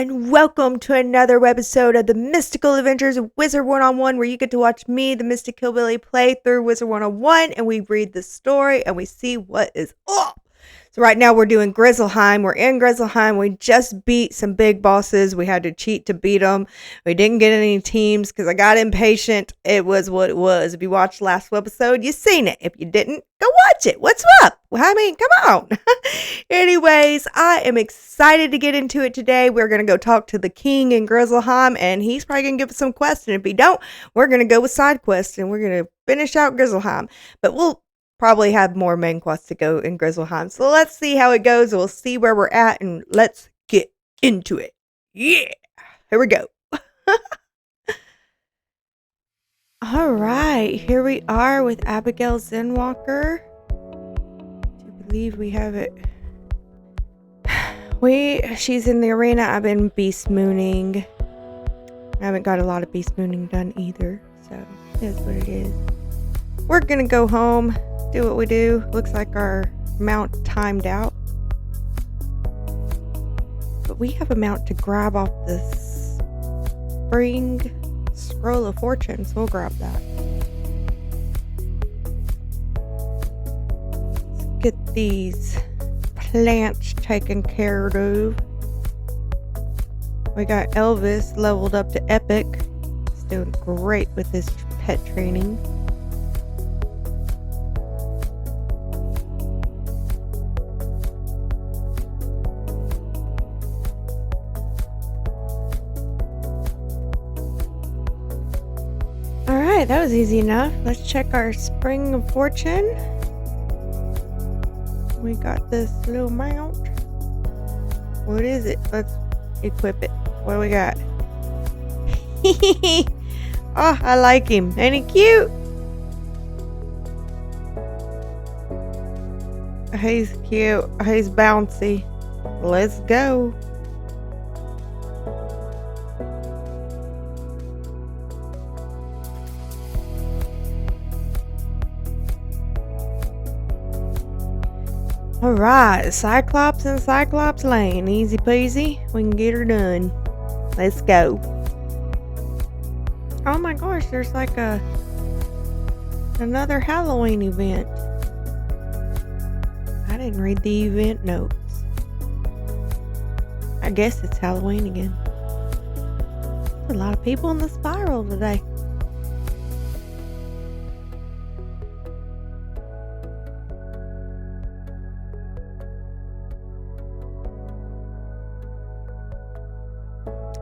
everyone, welcome to another webisode of the Mystical Adventures of Wizard101, where you get to watch me, the Mystic Hillbilly, play through Wizard101, and we read the story and we see what is up. So right now we're doing Grizzleheim. We're in Grizzleheim. We just beat some big bosses. We had to cheat to beat them. We didn't get any teams because I got impatient. It was what it was. If you watched last webisode, you seen it. If you didn't, go watch it. What's up? Well, I mean, come on. Anyways, I am excited to get into it today. We're going to go talk to the king in Grizzleheim, and he's probably going to give us some quests. And if he don't, we're going to go with side quests, and we're going to finish out Grizzleheim. But we'll probably have more main quests to go in Grizzleheim. So let's see how it goes. We'll see where we're at, and let's get into it. Yeah. Here we go. All right. Here we are with Abigail Zenwalker. I believe we have it. She's in the arena. I've been beast mooning. I haven't got a lot of beast mooning done either. So it is what it is. We're going to go home. Do what we do. Looks like our mount timed out. But we have a mount to grab off this spring scroll of fortune, so we'll grab that. Let's get these plants taken care of. We got Elvis leveled up to epic. He's doing great with his pet training. That was easy enough. Let's check our spring of fortune. We got this little mount. What is it? Let's equip it. What do we got? Oh, I like him. Ain't he cute? He's cute. He's bouncy. Let's go. Alright, Cyclops and Cyclops Lane. Easy peasy. We can get her done. Let's go. Oh my gosh, there's like another Halloween event. I didn't read the event notes. I guess it's Halloween again. There's a lot of people in the spiral today.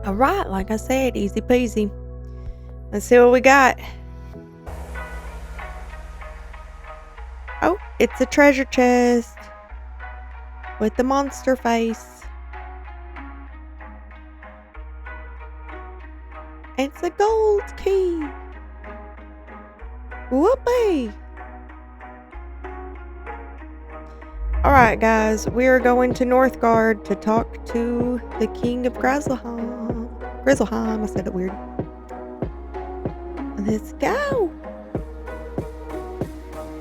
Alright, like I said, easy peasy. Let's see what we got. Oh, it's a treasure chest with the monster face. It's a gold key. Whoopee. Alright guys, we are going to Northgard to talk to the king of Grizzleheim. Grizzleheim, I said it weird. Let's go.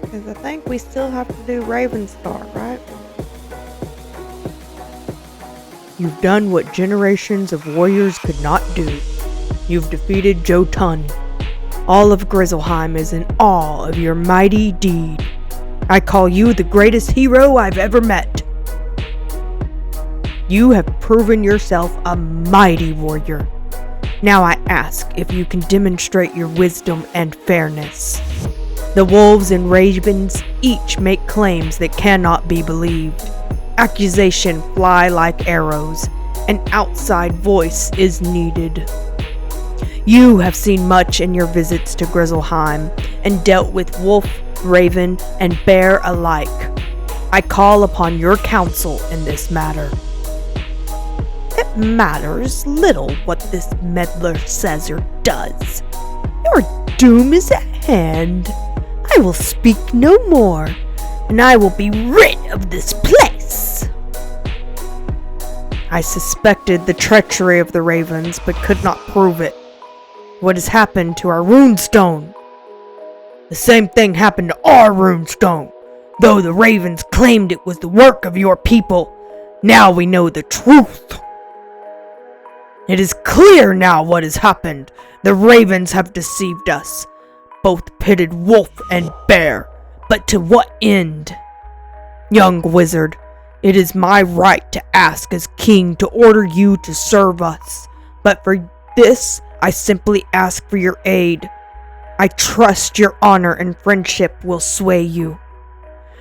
Because I think we still have to do Ravenscar, right? You've done what generations of warriors could not do. You've defeated Jotun. All of Grizzleheim is in awe of your mighty deed. I call you the greatest hero I've ever met. You have proven yourself a mighty warrior. Now I ask if you can demonstrate your wisdom and fairness. The wolves and ravens each make claims that cannot be believed. Accusations fly like arrows. An outside voice is needed. You have seen much in your visits to Grizzleheim and dealt with wolf, raven, and bear alike. I call upon your counsel in this matter. It matters little what this meddler says or does. Your doom is at hand. I will speak no more, and I will be rid of this place. I suspected the treachery of the ravens, but could not prove it. What has happened to our runestone? The same thing happened to our runestone, though the ravens claimed it was the work of your people. Now we know the truth. It is clear now what has happened. The ravens have deceived us. Both pitted wolf and bear. But to what end? Young wizard, it is my right to ask as king to order you to serve us. But for this, I simply ask for your aid. I trust your honor and friendship will sway you.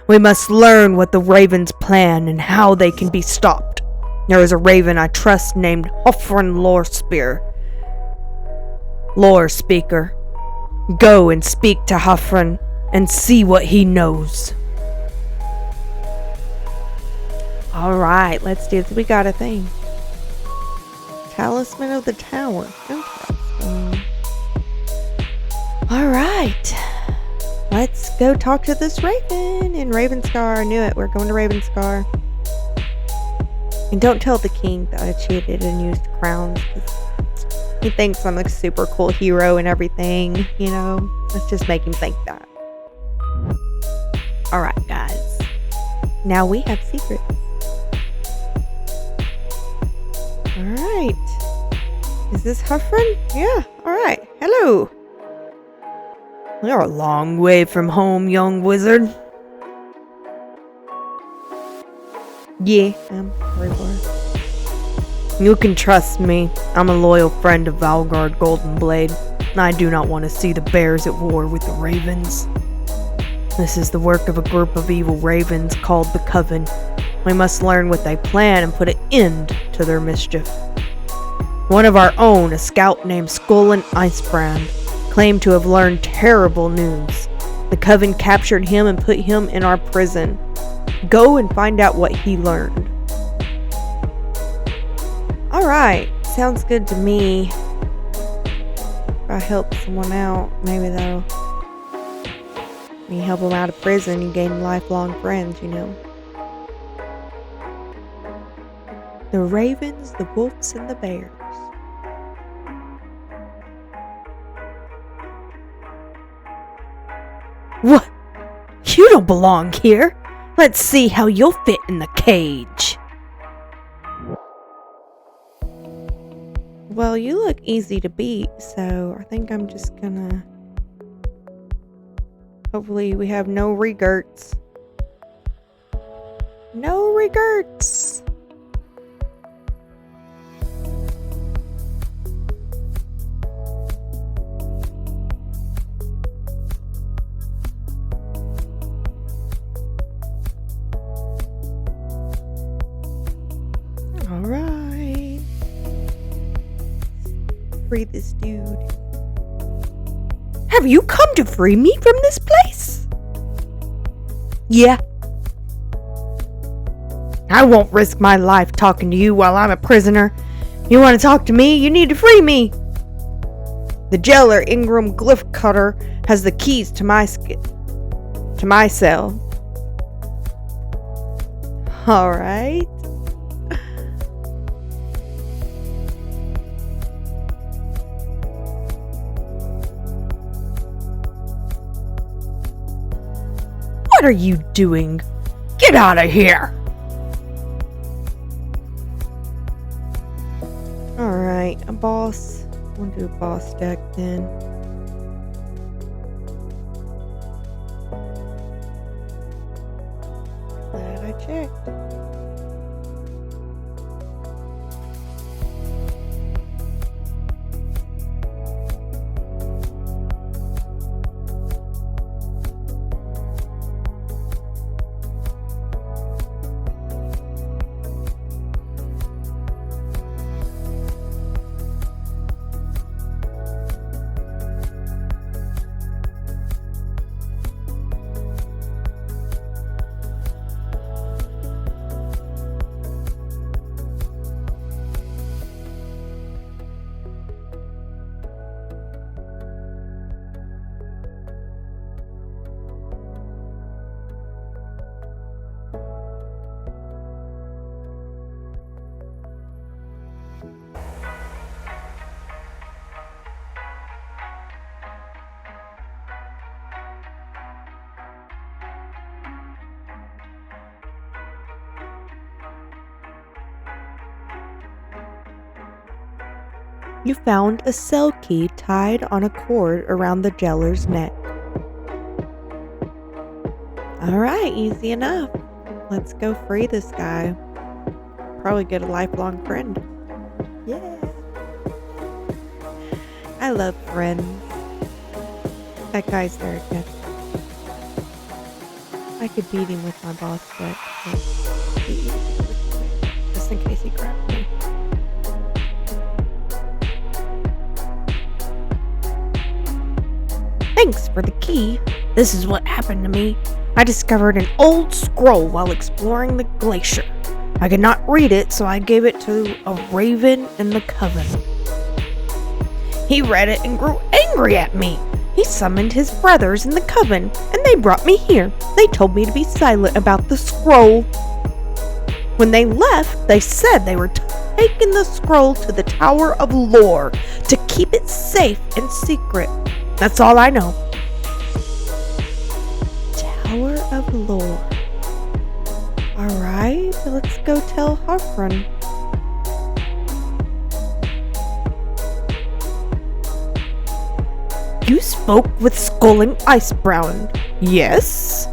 We must learn what the ravens plan and how they can be stopped. There is a raven I trust named Hoffren Lore Speaker. Go and speak to Hoffren and see what he knows. Alright, let's do this. We got a thing. Talisman of the Tower. Interesting. Alright. Let's go talk to this raven in Ravenscar. I knew it. We're going to Ravenscar. And don't tell the king that I cheated and used crowns. He thinks I'm a super cool hero and everything. You know, let's just make him think that. Alright, guys. Now we have secrets. Alright. Is this Huffrin? Yeah, alright. Hello. You're a long way from home, young wizard. Yeah, I'm very far. You can trust me. I'm a loyal friend of Valgard Goldenblade. I do not want to see the bears at war with the ravens. This is the work of a group of evil ravens called the Coven. We must learn what they plan and put an end to their mischief. One of our own, a scout named Skolin Icebrand, claimed to have learned terrible news. The Coven captured him and put him in our prison. Go and find out what he learned. Alright, sounds good to me. If I help someone out, maybe that'll... When you help them out of prison, you gain lifelong friends, you know. The ravens, the wolves, and the bears. What? You don't belong here. Let's see how you'll fit in the cage. Well, you look easy to beat, so I think I'm just gonna... Hopefully we have no regrets. No regrets! Alright. Free this dude. Have you come to free me from this place? Yeah. I won't risk my life talking to you while I'm a prisoner. You want to talk to me? You need to free me. The jailer, Ingram Glyphcutter, has the keys to my cell. Alright. What are you doing? Get out of here! Alright, a boss. We'll do a boss deck then. Glad I checked. You found a cell key tied on a cord around the jailer's neck. Alright, easy enough. Let's go free this guy. Probably get a lifelong friend. Yeah. I love friends. That guy's there again. I could beat him with my boss, but just in case he grabs me. Thanks for the key. This is what happened to me. I discovered an old scroll while exploring the glacier. I could not read it, so I gave it to a raven in the coven. He read it and grew angry at me. He summoned his brothers in the coven, and they brought me here. They told me to be silent about the scroll. When they left, they said they were taking the scroll to the Tower of Lore to keep it safe and secret. That's all I know. Tower of Lore. Alright, let's go tell Huffrun. You spoke with Skull and Icebrown. Yes?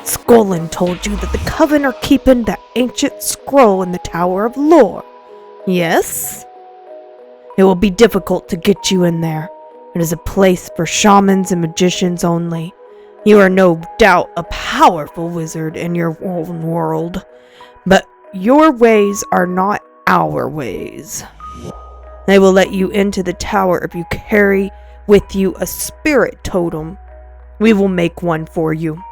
Skullin told you that the Coven are keeping that ancient scroll in the Tower of Lore. Yes? It will be difficult to get you in there. It is a place for shamans and magicians only. You are no doubt a powerful wizard in your own world, but your ways are not our ways. They will let you into the tower if you carry with you a spirit totem. We will make one for you.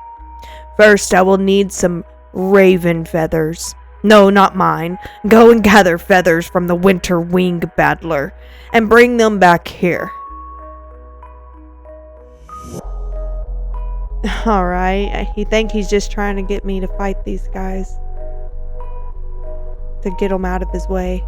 First, I will need some raven feathers. No, not mine. Go and gather feathers from the winter wing battler and bring them back here. Alright, he think he's just trying to get me to fight these guys. To get him out of his way.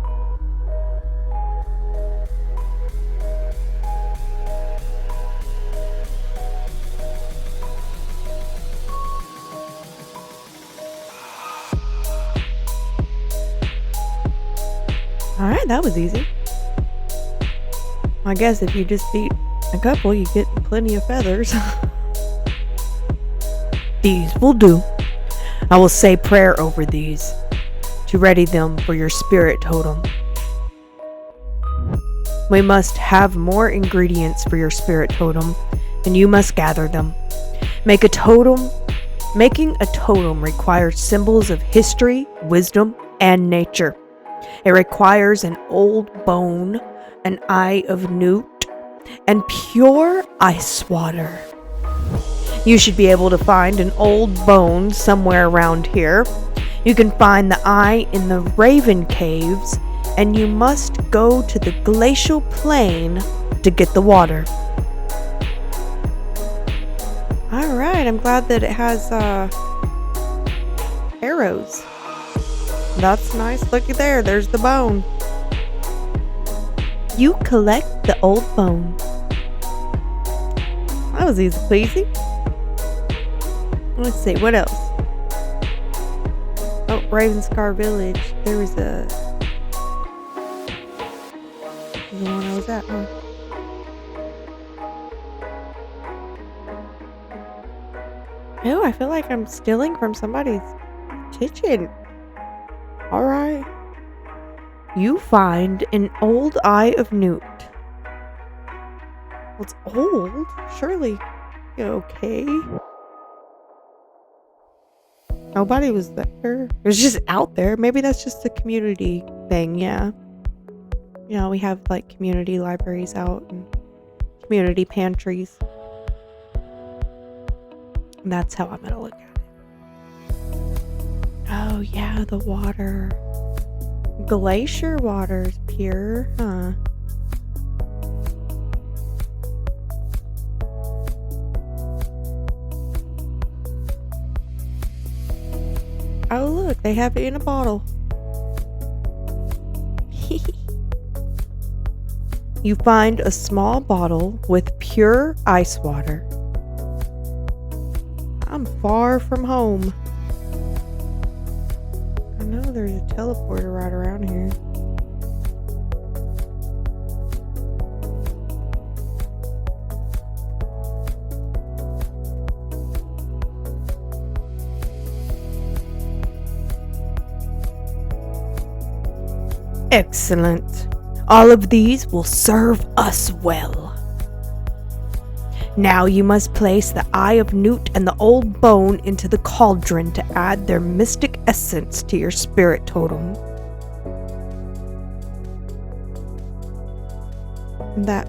Alright, that was easy. I guess if you just beat a couple, you get plenty of feathers. These will do. I will say prayer over these to ready them for your spirit totem. We must have more ingredients for your spirit totem, and you must gather them. Making a totem requires symbols of history, wisdom, and nature. It requires an old bone, an eye of newt, and pure ice water. You should be able to find an old bone somewhere around here. You can find the eye in the Raven Caves, and you must go to the glacial plain to get the water. Alright, I'm glad that it has arrows. That's nice. Looky there, there's the bone. You collect the old bone. That was easy peasy. Let's see, what else? Oh, Ravenscar Village. There was the one I was at, huh? Oh, I feel like I'm stealing from somebody's kitchen. Alright. You find an old eye of newt. Well, it's old. Surely. Okay. Nobody was there. It was just out there. Maybe that's just a community thing, yeah. You know, we have like community libraries out and community pantries. And that's how I'm gonna look at it. Oh yeah, the water. Glacier water's pure, huh? Oh look, they have it in a bottle. You find a small bottle with pure ice water. I'm far from home. I know there's a teleporter right around here. Excellent. All of these will serve us well. Now you must place the Eye of Newt and the Old Bone into the cauldron to add their mystic essence to your spirit totem. That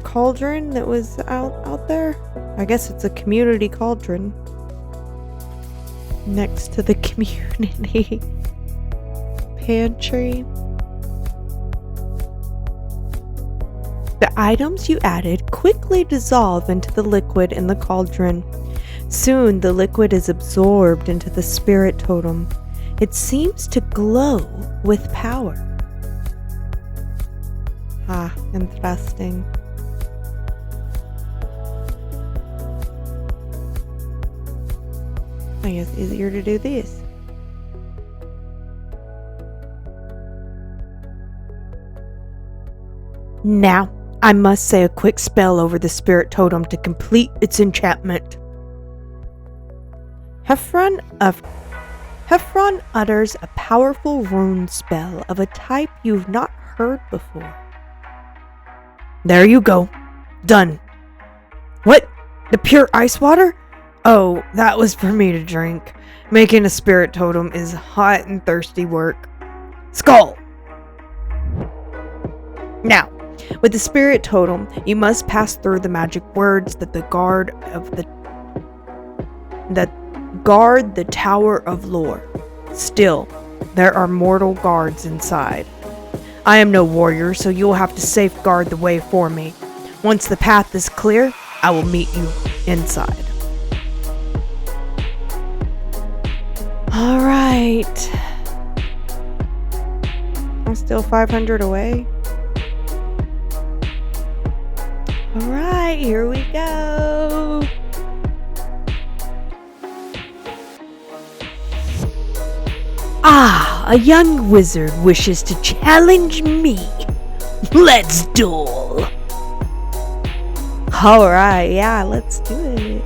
cauldron that was out there? I guess it's a community cauldron. Next to the community pantry. The items you added quickly dissolve into the liquid in the cauldron. Soon the liquid is absorbed into the spirit totem. It seems to glow with power. Ah, interesting. I guess it's easier to do this. Now, I must say a quick spell over the spirit totem to complete its enchantment. Heffron utters a powerful rune spell of a type you've not heard before. There you go. Done. What? The pure ice water? Oh, that was for me to drink. Making a spirit totem is hot and thirsty work. Skull! Now, with the spirit totem, you must pass through the magic words that guard the Tower of Lore. Still, there are mortal guards inside. I am no warrior, so you'll have to safeguard the way for me. Once the path is clear, I will meet you inside. Alright. I'm still 500 away. Alright, here we go. Ah, a young wizard wishes to challenge me. Let's duel. Alright, yeah, let's do it.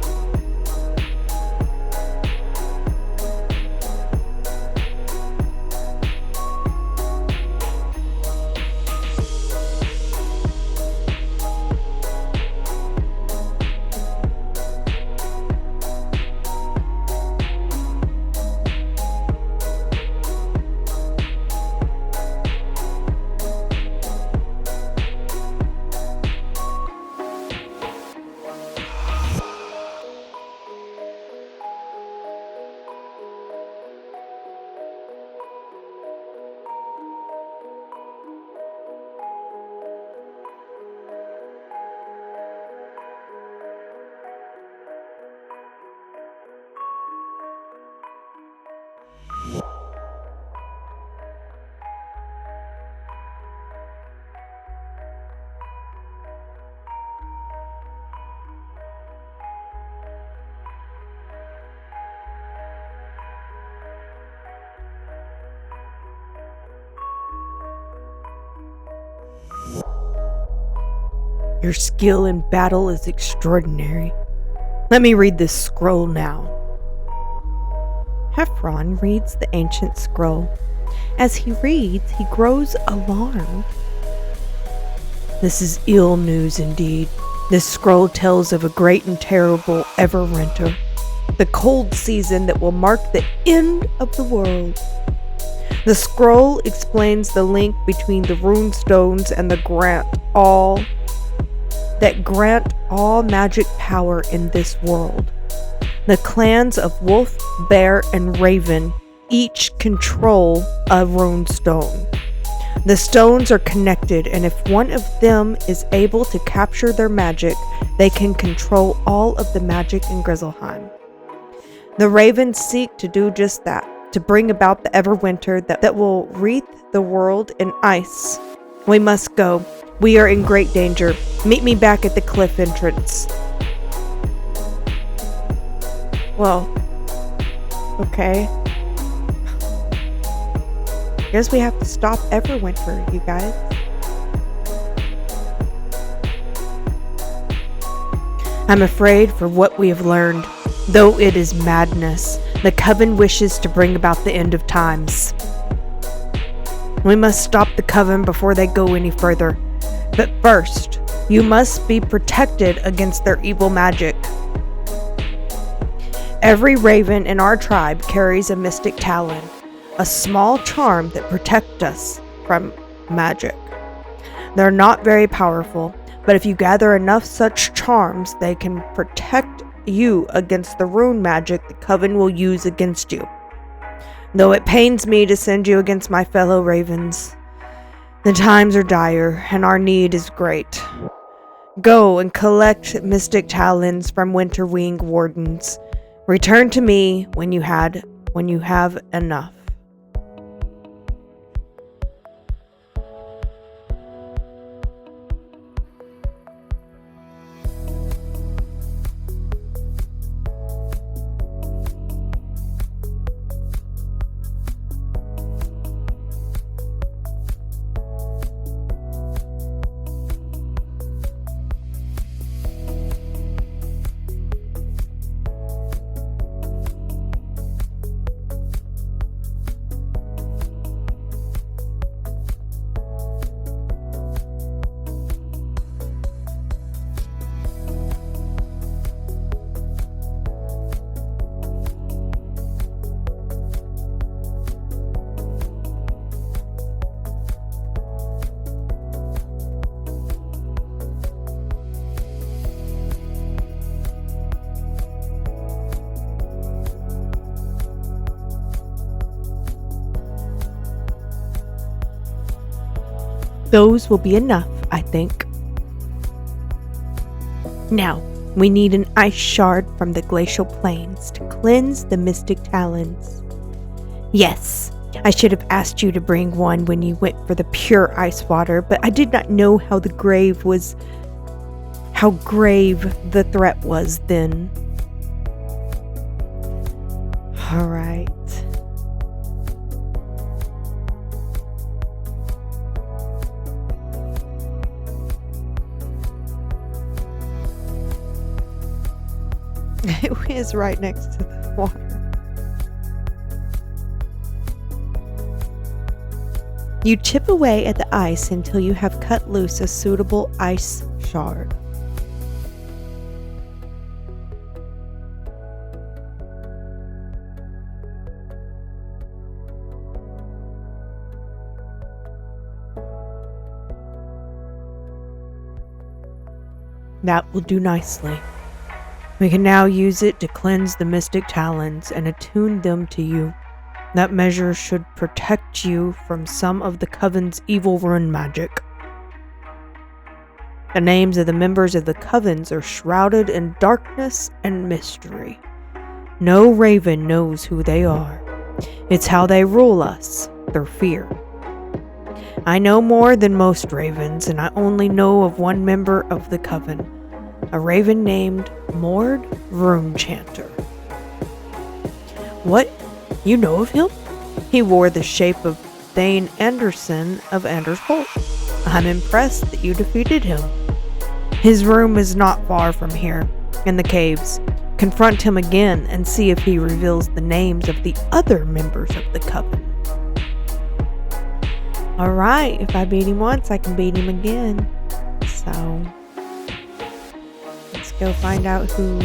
Your skill in battle is extraordinary. Let me read this scroll now. Heffron reads the ancient scroll. As he reads, he grows alarmed. This is ill news indeed. This scroll tells of a great and terrible Everwinter, the cold season that will mark the end of the world. The scroll explains the link between the rune stones and the grant all magic power in this world. The clans of Wolf, Bear, and Raven each control a rune stone. The stones are connected, and if one of them is able to capture their magic, they can control all of the magic in Grizzleheim. The Ravens seek to do just that, to bring about the Everwinter that will wreath the world in ice. We must go. We are in great danger. Meet me back at the cliff entrance. Well, okay. Guess we have to stop Everwinter, you guys. I'm afraid for what we have learned. Though it is madness, the Coven wishes to bring about the end of times. We must stop the coven before they go any further. But first, you must be protected against their evil magic. Every raven in our tribe carries a mystic talon, a small charm that protects us from magic. They're not very powerful, but if you gather enough such charms, they can protect you against the rune magic the coven will use against you. Though it pains me to send you against my fellow ravens, the times are dire and our need is great. Go and collect mystic talons from Winterwing wardens. Return to me when you have enough. Those will be enough, I think. Now, we need an ice shard from the glacial plains to cleanse the mystic talons. Yes, I should have asked you to bring one when you went for the pure ice water, but I did not know how grave the threat was then. All right. It is right next to the water. You chip away at the ice until you have cut loose a suitable ice shard. That will do nicely. We can now use it to cleanse the mystic talons and attune them to you. That measure should protect you from some of the coven's evil rune magic. The names of the members of the covens are shrouded in darkness and mystery. No raven knows who they are. It's how they rule us, their fear. I know more than most ravens, and I only know of one member of the coven. A raven named Mord Runechanter. What? You know of him? He wore the shape of Thane Anderson of Anders Holt. I'm impressed that you defeated him. His room is not far from here, in the caves. Confront him again and see if he reveals the names of the other members of the coven. Alright, if I beat him once, I can beat him again. So go find out who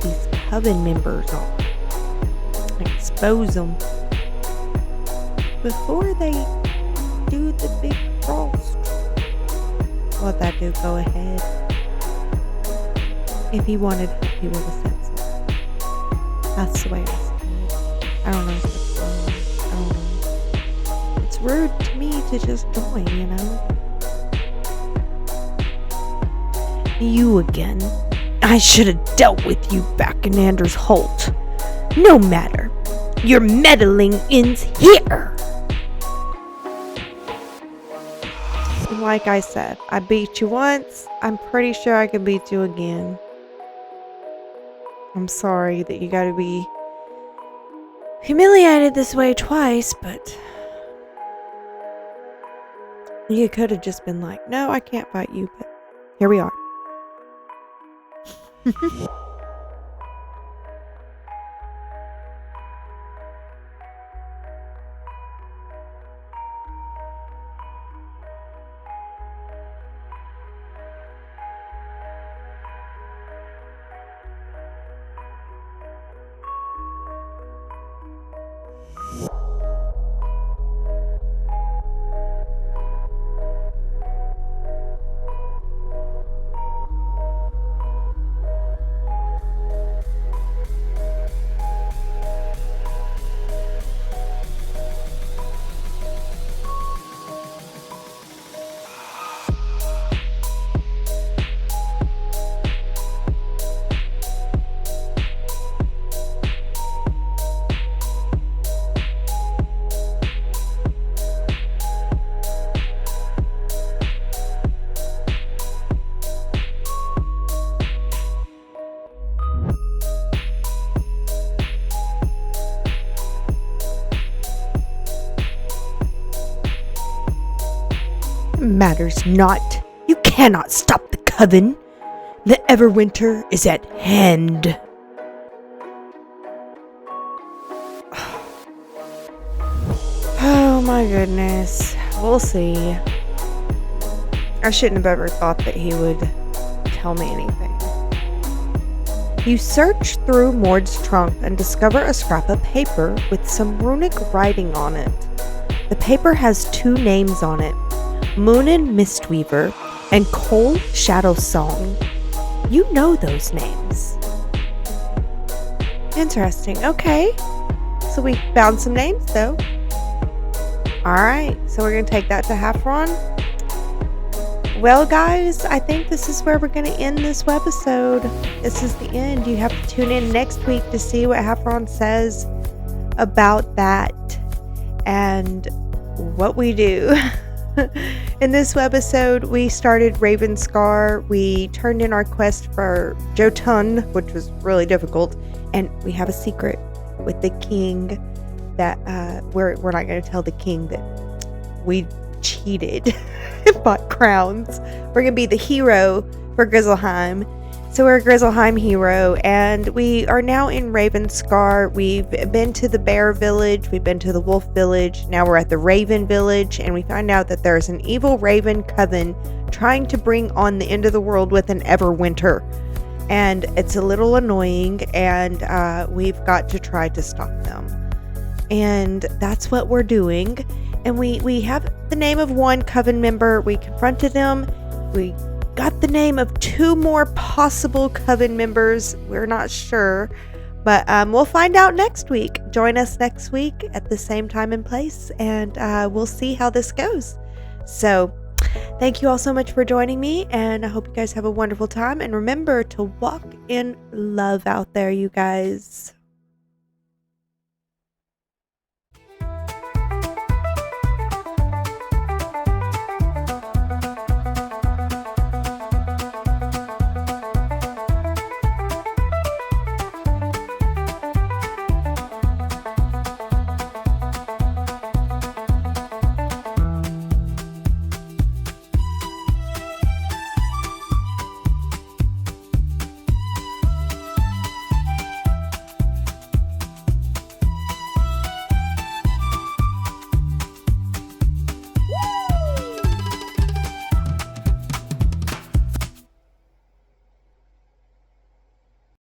these coven members are. Expose them before they do the big frost. What that do? Go ahead. If he wanted, he would have said so. That's the way I see it. I don't know if it's wrong. I don't know. It's rude to me to just join, you know? You again. I should have dealt with you back in Anders Holt. No matter. Your meddling ends here. Like I said, I beat you once. I'm pretty sure I can beat you again. I'm sorry that you gotta be humiliated this way twice, but you could have just been like, no, I can't fight you, but here we are. matters not. You cannot stop the coven. The Everwinter is at hand. Oh my goodness. We'll see. I shouldn't have ever thought that he would tell me anything. You search through Mord's trunk and discover a scrap of paper with some runic writing on it. The paper has 2 names on it, Moonin Mistweaver and Cole Shadowsong. You know those names. Interesting. Okay. So we found some names though. Alright, so we're going to take that to Hafron. Well, guys, I think this is where we're going to end this webisode. This is the end. You have to tune in next week to see what Hafron says about that and what we do. In this webisode, we started Ravenscar. We turned in our quest for Jotun, which was really difficult. And we have a secret with the king that we're not going to tell the king that we cheated and bought crowns. We're going to be the hero for Grizzleheim. So we're a Grizzleheim hero, and we are now in Ravenscar. We've been to the bear village, we've been to the wolf village, now we're at the raven village, and we find out that there's an evil raven coven trying to bring on the end of the world with an Everwinter. And it's a little annoying, and we've got to try to stop them. And that's what we're doing. And we have the name of one coven member. We confronted him. We got the name of 2 more possible coven members. We're not sure, but we'll find out next week. Join us next week at the same time and place, and we'll see how this goes. So thank you all so much for joining me, and I hope you guys have a wonderful time. And remember to walk in love out there, you guys.